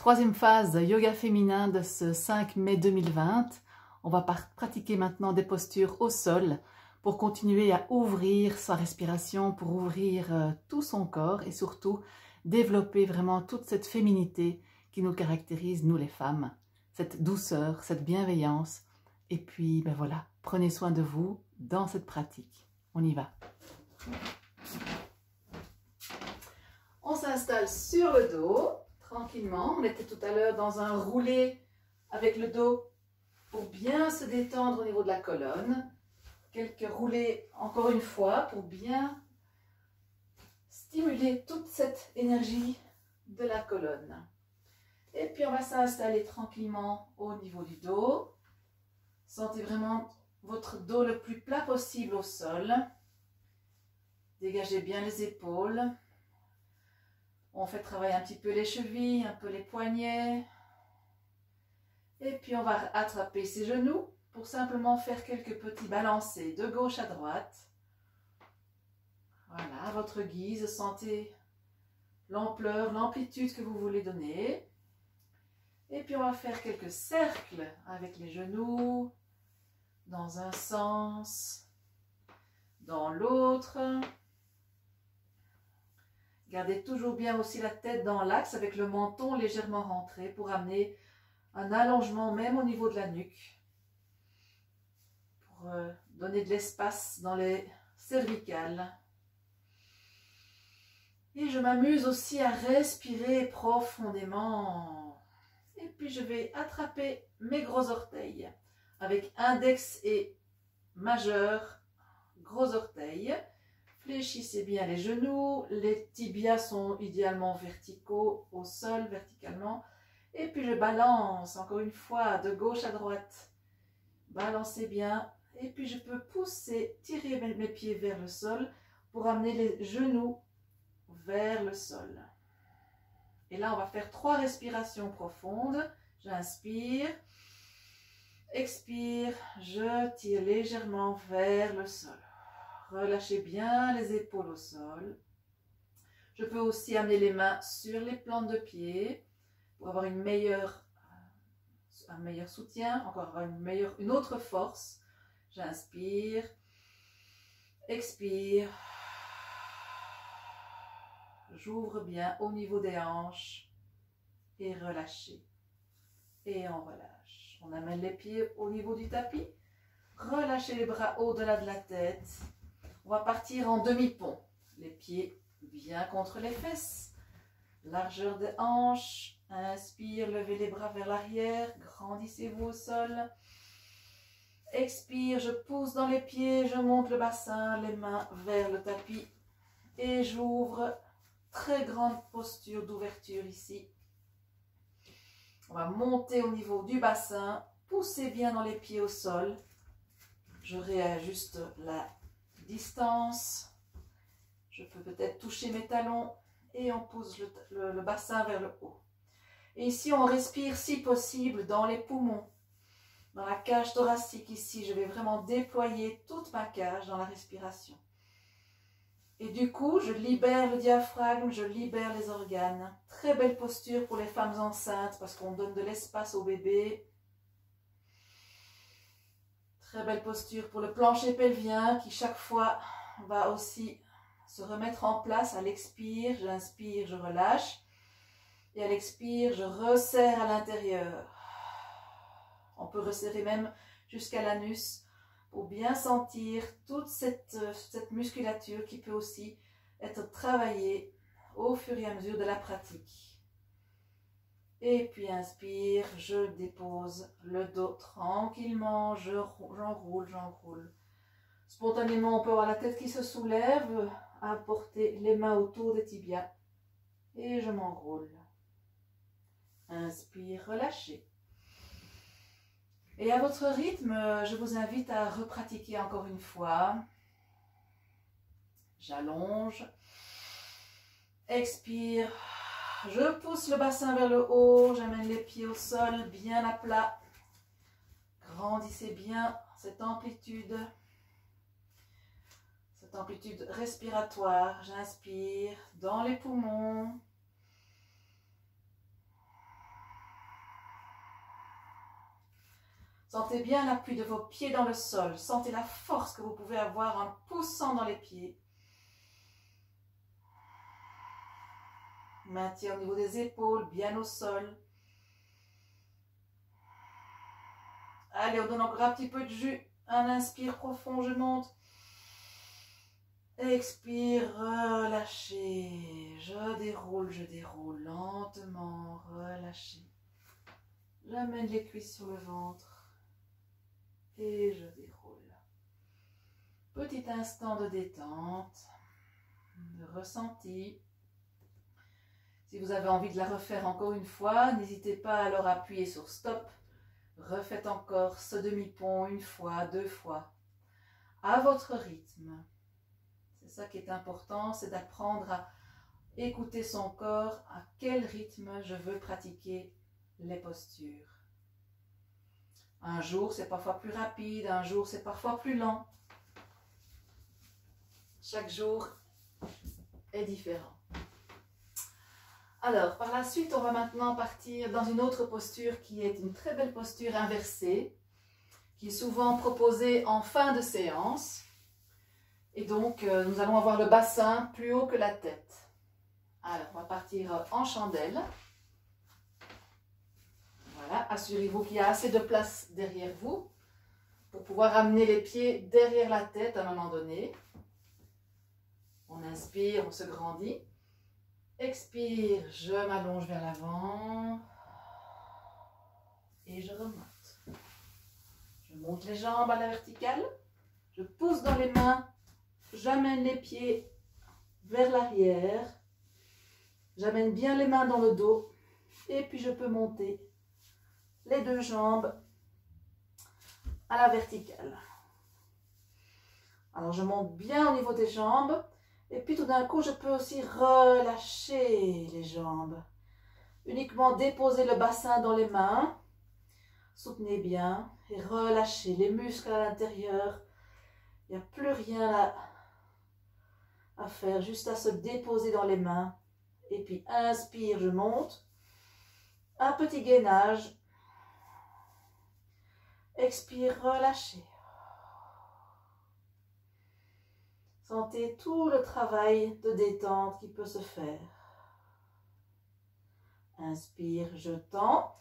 Troisième phase yoga féminin de ce 5 mai 2020. On va pratiquer maintenant des postures au sol pour continuer à ouvrir sa respiration, pour ouvrir tout son corps et surtout développer vraiment toute cette féminité qui nous caractérise, nous les femmes. Cette douceur, cette bienveillance. Et puis, ben voilà, prenez soin de vous dans cette pratique. On y va. On s'installe sur le dos, tranquillement. On était tout à l'heure dans un roulé avec le dos pour bien se détendre au niveau de la colonne. Quelques roulés encore une fois pour bien stimuler toute cette énergie de la colonne. Et puis on va s'installer tranquillement au niveau du dos. Sentez vraiment votre dos le plus plat possible au sol. Dégagez bien les épaules. On fait travailler un petit peu les chevilles, un peu les poignets. Et puis on va attraper ses genoux pour simplement faire quelques petits balancés de gauche à droite. Voilà, à votre guise, sentez l'ampleur, l'amplitude que vous voulez donner. Et puis on va faire quelques cercles avec les genoux, dans un sens, dans l'autre. Gardez toujours bien aussi la tête dans l'axe avec le menton légèrement rentré pour amener un allongement même au niveau de la nuque. Pour donner de l'espace dans les cervicales. Et je m'amuse aussi à respirer profondément. Et puis je vais attraper mes gros orteils avec index et majeur, gros orteils. Fléchissez bien les genoux, les tibias sont idéalement verticaux au sol, verticalement. Et puis je balance encore une fois de gauche à droite. Balancez bien. Et puis je peux pousser, tirer mes pieds vers le sol pour amener les genoux vers le sol. Et là, on va faire 3 respirations profondes. J'inspire, expire, je tire légèrement vers le sol. Relâchez bien les épaules au sol. Je peux aussi amener les mains sur les plantes de pied pour avoir un meilleur soutien, encore avoir une autre force. J'inspire, expire. J'ouvre bien au niveau des hanches et relâchez. Et on relâche. On amène les pieds au niveau du tapis. Relâchez les bras au-delà de la tête. On va partir en demi-pont. Les pieds bien contre les fesses. Largeur des hanches. Inspire, levez les bras vers l'arrière. Grandissez-vous au sol. Expire, je pousse dans les pieds. Je monte le bassin, les mains vers le tapis. Et j'ouvre. Très grande posture d'ouverture ici. On va monter au niveau du bassin. Poussez bien dans les pieds au sol. Je réajuste la distance. Je peux peut-être toucher mes talons. Et on pousse le bassin vers le haut. Et ici, on respire si possible dans les poumons. Dans la cage thoracique ici, je vais vraiment déployer toute ma cage dans la respiration. Et du coup, je libère le diaphragme, je libère les organes. Très belle posture pour les femmes enceintes parce qu'on donne de l'espace au bébé. Très belle posture pour le plancher pelvien qui chaque fois va aussi se remettre en place à l'expire. J'inspire, je relâche. Et à l'expire, je resserre à l'intérieur. On peut resserrer même jusqu'à l'anus. Pour bien sentir toute cette musculature qui peut aussi être travaillée au fur et à mesure de la pratique. Et puis inspire, je dépose le dos tranquillement, j'enroule. Spontanément, on peut avoir la tête qui se soulève, apporter les mains autour des tibias et je m'enroule. Inspire, relâchez. Et à votre rythme, je vous invite à repratiquer encore une fois. J'allonge. Expire. Je pousse le bassin vers le haut. J'amène les pieds au sol, bien à plat. Grandissez bien cette amplitude respiratoire. J'inspire dans les poumons. Sentez bien l'appui de vos pieds dans le sol. Sentez la force que vous pouvez avoir en poussant dans les pieds. Maintien au niveau des épaules, bien au sol. Allez, on donne encore un petit peu de jus. Un inspire profond, je monte. Expire, relâchez. Je déroule lentement, relâchez. J'amène les cuisses sur le ventre et je déroule. Petit instant de détente, de ressenti. Si vous avez envie de la refaire encore une fois, n'hésitez pas à alors appuyer sur stop. Refaites encore ce demi-pont une fois, 2 fois, à votre rythme. C'est ça qui est important, c'est d'apprendre à écouter son corps, à quel rythme je veux pratiquer les postures. Un jour, c'est parfois plus rapide, un jour, c'est parfois plus lent. Chaque jour est différent. Alors, par la suite, on va maintenant partir dans une autre posture qui est une très belle posture inversée, qui est souvent proposée en fin de séance. Et donc, nous allons avoir le bassin plus haut que la tête. Alors, on va partir en chandelle. Voilà, assurez-vous qu'il y a assez de place derrière vous pour pouvoir amener les pieds derrière la tête à un moment donné. On inspire, on se grandit. Expire, je m'allonge vers l'avant et je remonte. Je monte les jambes à la verticale, je pousse dans les mains, j'amène les pieds vers l'arrière, j'amène bien les mains dans le dos et puis je peux monter les 2 jambes à la verticale. Alors je monte bien au niveau des jambes. Et puis tout d'un coup, je peux aussi relâcher les jambes. Uniquement déposer le bassin dans les mains. Soutenez bien et relâchez les muscles à l'intérieur. Il n'y a plus rien à faire, juste à se déposer dans les mains. Et puis inspire, je monte. Un petit gainage. Expire, relâchez. Sentez tout le travail de détente qui peut se faire. Inspire, je tends.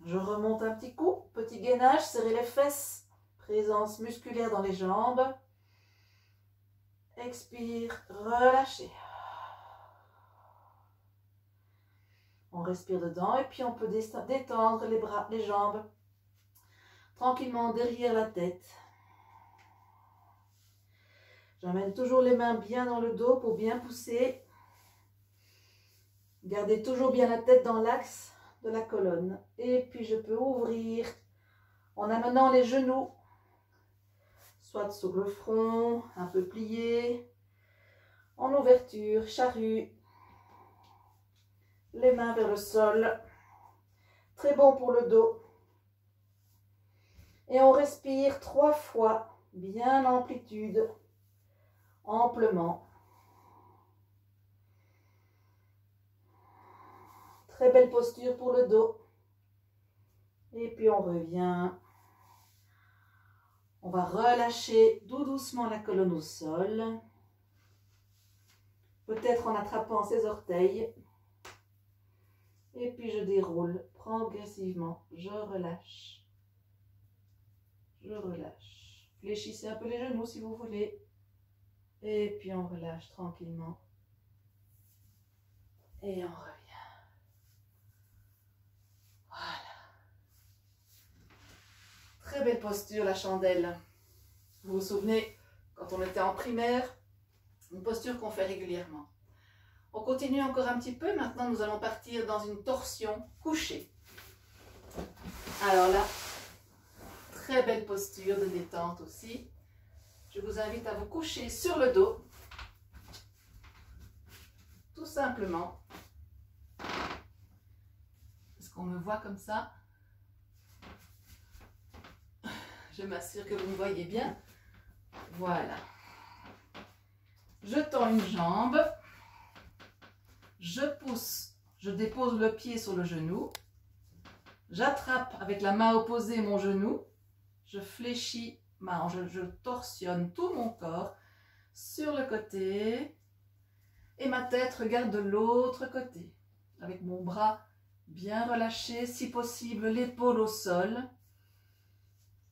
Je remonte un petit coup. Petit gainage, serrez les fesses. Présence musculaire dans les jambes. Expire, relâchez. On respire dedans et puis on peut détendre les bras, les jambes. Tranquillement derrière la tête. J'amène toujours les mains bien dans le dos pour bien pousser. Gardez toujours bien la tête dans l'axe de la colonne. Et puis je peux ouvrir en amenant les genoux, soit sur le front, un peu plié, en ouverture, charrue. Les mains vers le sol. Très bon pour le dos. Et on respire 3 fois, bien en amplitude. Amplement. Très belle posture pour le dos. Et puis on revient. On va relâcher tout doucement la colonne au sol. Peut-être en attrapant ses orteils. Et puis je déroule progressivement. Je relâche. Je relâche. Fléchissez un peu les genoux si vous voulez. Et puis on relâche tranquillement. Et on revient. Voilà. Très belle posture, la chandelle. Vous vous souvenez, quand on était en primaire, une posture qu'on fait régulièrement. On continue encore un petit peu. Maintenant, nous allons partir dans une torsion couchée. Alors là, très belle posture de détente aussi. Je vous invite à vous coucher sur le dos, tout simplement. Est-ce qu'on me voit comme ça? Je m'assure que vous me voyez bien. Voilà. Je tends une jambe, je pousse, je dépose le pied sur le genou, J'attrape avec la main opposée mon genou. Je fléchis ma hanche, je torsionne tout mon corps sur le côté. Et ma tête regarde de l'autre côté. Avec mon bras bien relâché, si possible l'épaule au sol.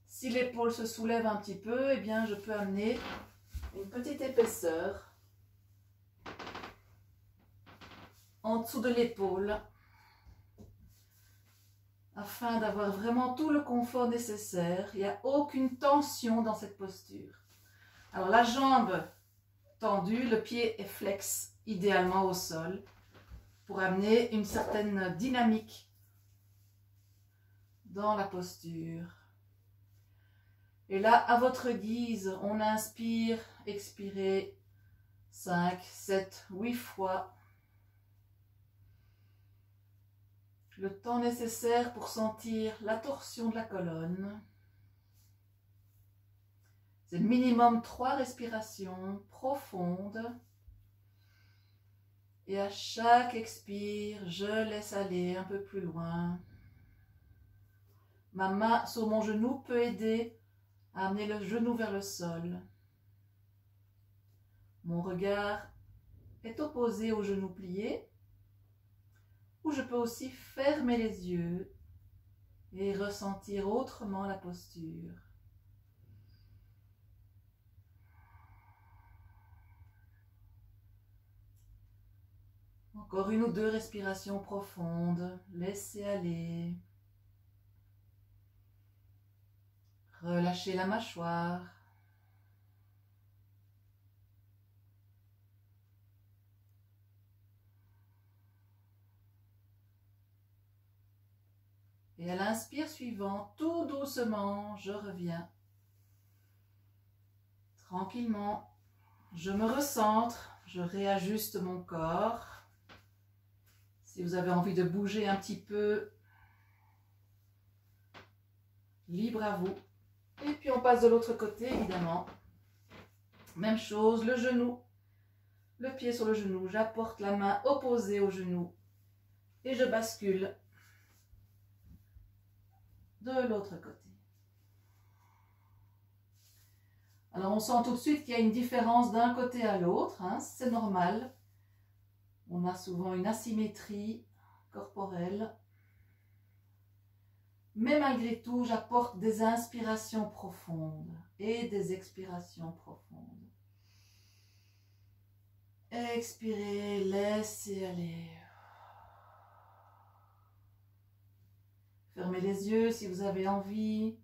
Si l'épaule se soulève un petit peu, eh bien je peux amener une petite épaisseur en dessous de l'épaule afin d'avoir vraiment tout le confort nécessaire. Il n'y a aucune tension dans cette posture. Alors la jambe tendue, le pied est flex, idéalement au sol, pour amener une certaine dynamique dans la posture. Et là, à votre guise, on inspire, expirez 5, 7, 8 fois. Le temps nécessaire pour sentir la torsion de la colonne. C'est minimum 3 respirations profondes. Et à chaque expire, je laisse aller un peu plus loin. Ma main sur mon genou peut aider à amener le genou vers le sol. Mon regard est opposé au genou plié. Ou je peux aussi fermer les yeux et ressentir autrement la posture. Encore 1 ou 2 respirations profondes. Laissez aller. Relâchez la mâchoire. Et à l'inspire suivant, tout doucement, je reviens. Tranquillement, je me recentre, je réajuste mon corps. Si vous avez envie de bouger un petit peu, libre à vous. Et puis on passe de l'autre côté, évidemment. Même chose, le genou, le pied sur le genou. J'apporte la main opposée au genou et je bascule de l'autre côté. Alors on sent tout de suite qu'il y a une différence d'un côté à l'autre, hein, c'est normal. On a souvent une asymétrie corporelle. Mais malgré tout, j'apporte des inspirations profondes et des expirations profondes. Expirez, laissez aller. Fermez les yeux si vous avez envie.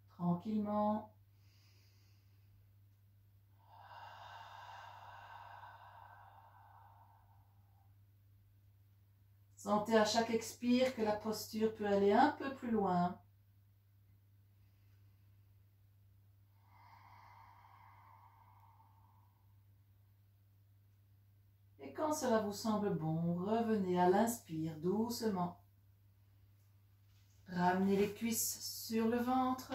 Tranquillement. Sentez à chaque expire que la posture peut aller un peu plus loin. Et quand cela vous semble bon, revenez à l'inspire doucement. Ramenez les cuisses sur le ventre.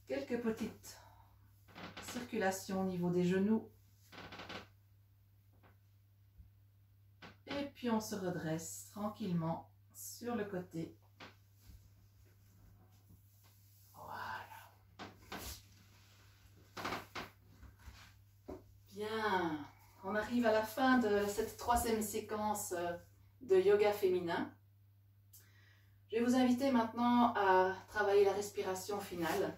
Quelques petites circulations au niveau des genoux. Et puis on se redresse tranquillement sur le côté. Voilà. Bien. On arrive à la fin de cette 3e séquence de yoga féminin. Je vais vous inviter maintenant à travailler la respiration finale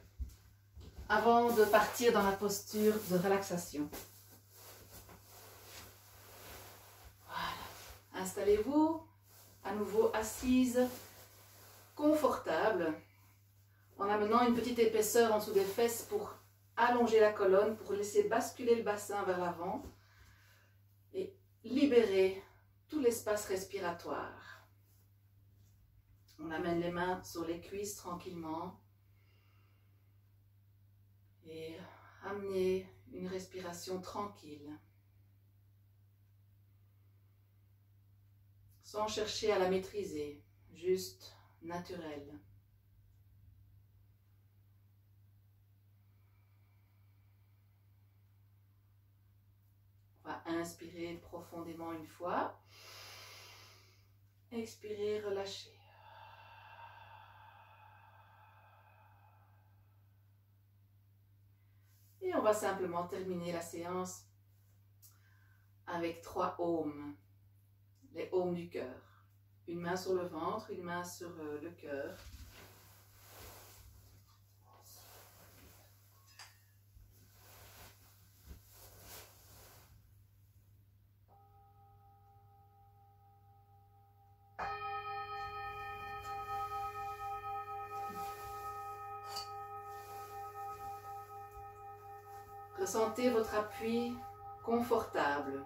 avant de partir dans la posture de relaxation. Voilà. Installez-vous à nouveau assise, confortable, en amenant une petite épaisseur en dessous des fesses pour allonger la colonne, pour laisser basculer le bassin vers l'avant et libérer tout l'espace respiratoire. On amène les mains sur les cuisses tranquillement et amener une respiration tranquille, sans chercher à la maîtriser, juste naturelle. inspirer profondément une fois. Expirez, relâchez. Et on va simplement terminer la séance avec 3 aumes. Les aumes du cœur. Une main sur le ventre, une main sur le cœur. Ressentez votre appui confortable.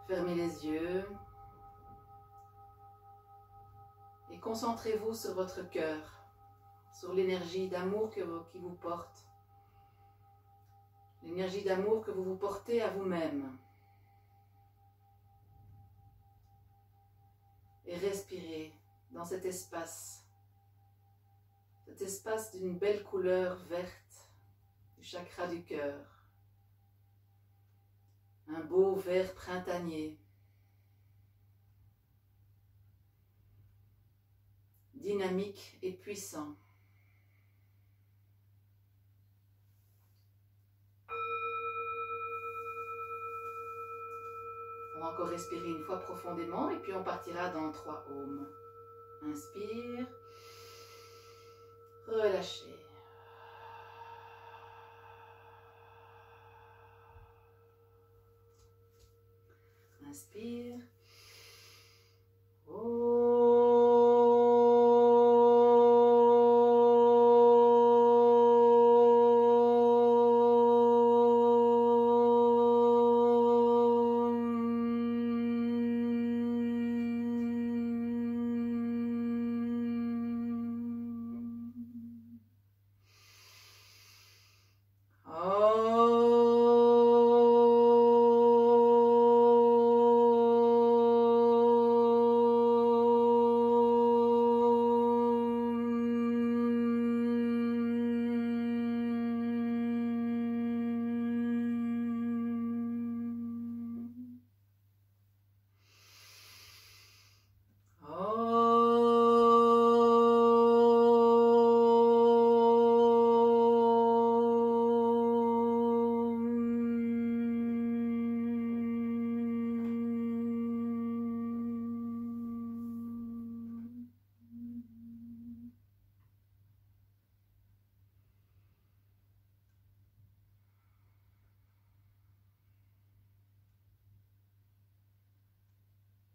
Fermez les yeux et concentrez-vous sur votre cœur, sur l'énergie d'amour qui vous porte, l'énergie d'amour que vous vous portez à vous-même. Et respirez dans cet espace d'une belle couleur verte du chakra du cœur. Un beau vert printanier, dynamique et puissant. On va encore respirer une fois profondément et puis on partira dans 3 aumes. Inspire, relâchez. Inspire.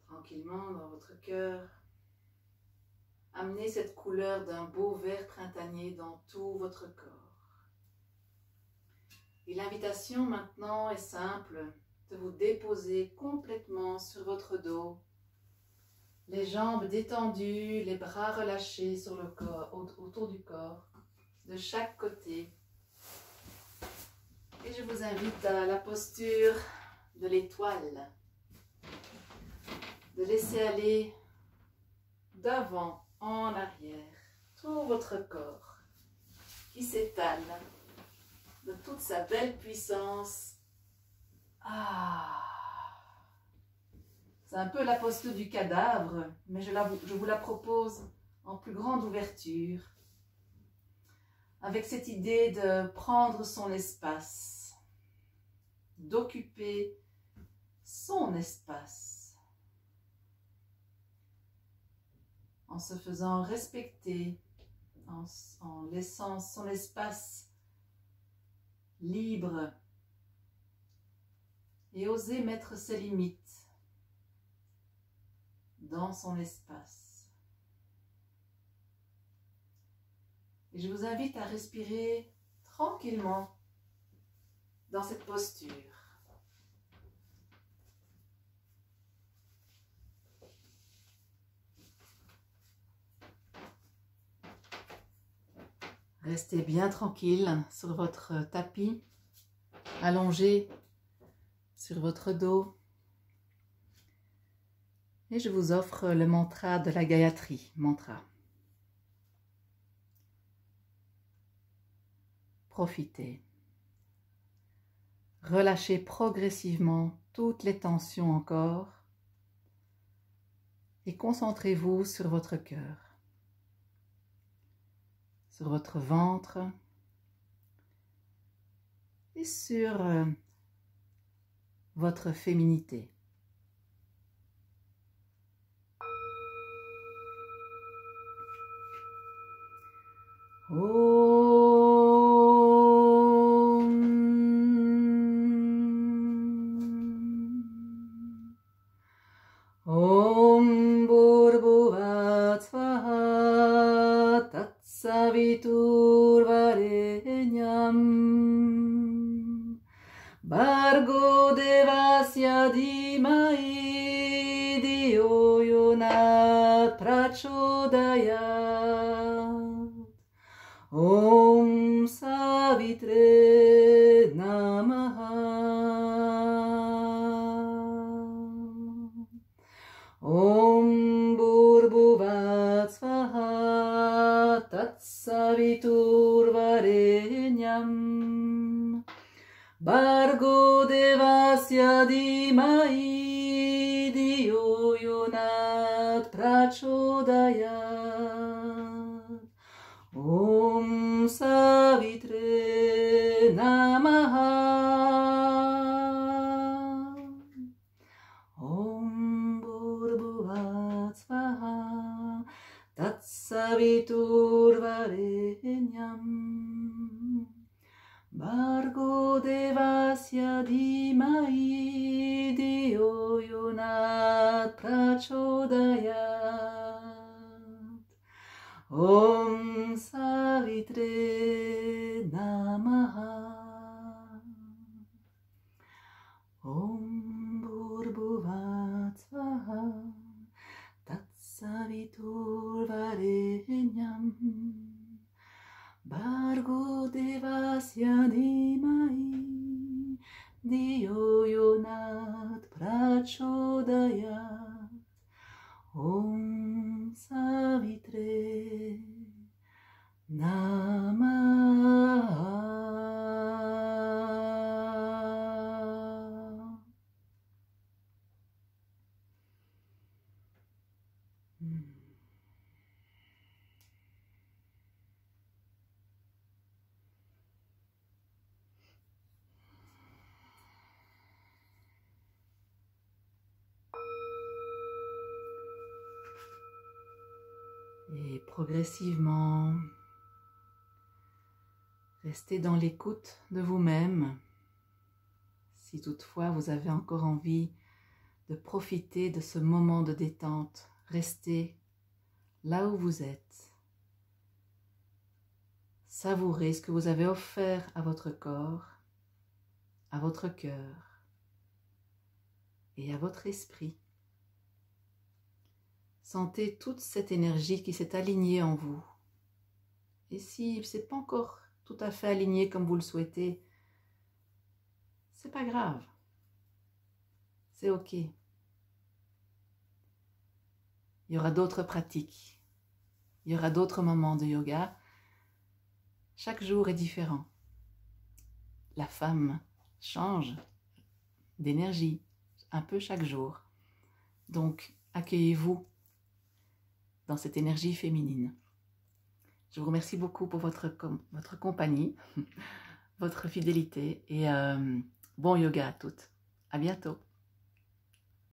Tranquillement dans votre cœur, amenez cette couleur d'un beau vert printanier dans tout votre corps. Et l'invitation maintenant est simple, de vous déposer complètement sur votre dos, les jambes détendues, les bras relâchés sur le corps, autour du corps, de chaque côté. Et je vous invite à la posture de l'étoile, de laisser aller d'avant en arrière tout votre corps qui s'étale de toute sa belle puissance. C'est un peu la posture du cadavre, mais je vous la propose en plus grande ouverture, avec cette idée de prendre son espace, d'occuper son espace, en se faisant respecter, en laissant son espace libre et oser mettre ses limites dans son espace. Et je vous invite à respirer tranquillement dans cette posture. Restez bien tranquille sur votre tapis, allongé sur votre dos. Et je vous offre le mantra de la Gayatri, mantra. Profitez. Relâchez progressivement toutes les tensions encore et concentrez-vous sur votre cœur, sur votre ventre et sur votre féminité. Om Bhurbuvat Svaha Tatsaviturvarenyam Bhargo Devasya Dhimai Dhiyo Yona Prachodayat Om Savitre Namaha Om Bhurbuvat Svaha Tatsaviturvarenyam Bhargo Devasya Dhimai Dhiyo Yona Prachodayat Om Savitre Namaha Om Bhurbuvat Svaha Tatsaviturvarenyam Bhargo Devasya Dhimai Dhiyo Yona Prachodayat Om Savitre Namaha Om Bhurbuvat Svaha Tatsaviturvarenyam Bhargo Devasya Dhimai Dhiyo Yona Prachodayat Om Savitre Namaha. Et progressivement, restez dans l'écoute de vous-même. Si toutefois vous avez encore envie de profiter de ce moment de détente, restez là où vous êtes. Savourez ce que vous avez offert à votre corps, à votre cœur et à votre esprit. Sentez toute cette énergie qui s'est alignée en vous. Et si ce n'est pas encore tout à fait aligné comme vous le souhaitez, c'est pas grave. C'est ok. Il y aura d'autres pratiques. Il y aura d'autres moments de yoga. Chaque jour est différent. La femme change d'énergie un peu chaque jour. Donc, accueillez-vous dans cette énergie féminine. Je vous remercie beaucoup pour votre compagnie, votre fidélité et bon yoga à toutes. À bientôt.